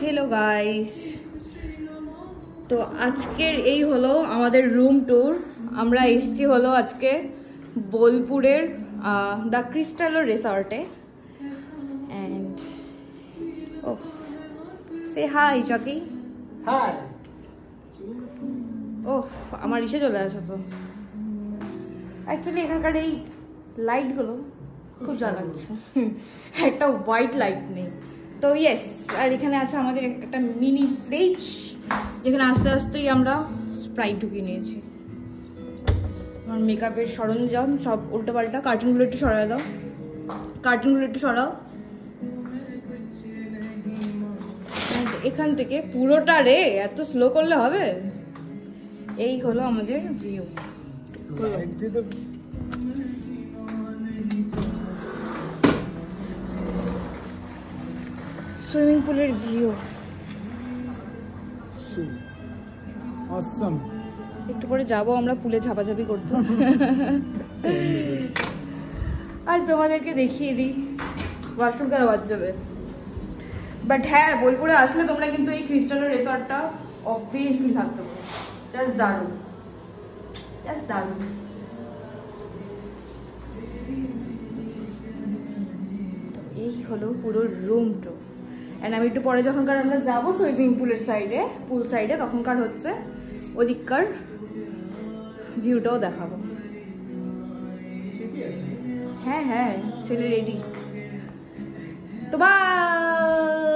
Hello guys, तो আজকের এই হলো আমাদের রুম ট্যুর। আমরা এসেছি হলো আজকে বোলপুরের দ্য ক্রিস্টাল রিসর্টে। এন্ড ওহ, সে হাই চকি। হাই। ওহ, আমার ইসে চলে আসো তো। অ্যাকচুয়ালি এখানকার এই লাইটগুলো খুব জ্বালাচ্ছে, একটা হোয়াইট লাইট নেই তো। ইয়েস, আর এখানে আছে আমাদের একটা মিনি ফ্রিজ, যেখানে আস্তে আস্তেই আমরা স্প্রাইট ঢুকিয়ে নিয়েছি। আমার মেকআপের সরঞ্জাম সব উল্টো পাল্টা। কার্টুনগুলো একটু সরাই দাও, কার্টুনগুলো একটু সরাও। এখান থেকে পুরোটা রে এত স্লো করলে হবে? এই হলো আমাদের ভিউ। সুইমিং পুলের ভিউ অসম। একটু পরে যাবো আমরা পুলে ঝাপাঝাপি করতে। আর তোমাদেরকে দেখিয়ে দিই ওয়াশরুম কেন বাদ যাবে। বাট হ্যাঁ, বোলপুরে আসলে তোমরা কিন্তু এই ক্রিস্টাল রিসর্টটা অবভিয়াসলি থাকতে পারো। জাস্ট দারুণ, জাস্ট দারুণ। তো এই হলো পুরো রুম টু। অ্যান্ড আমি একটু পরে যখনকার আমরা যাবো সুইমিং পুলের সাইডে, পুল সাইডে, তখনকার হচ্ছে ওদিককার ভিউটাও দেখাবো। হ্যাঁ হ্যাঁ, ছেলে রেডি তো। বাই।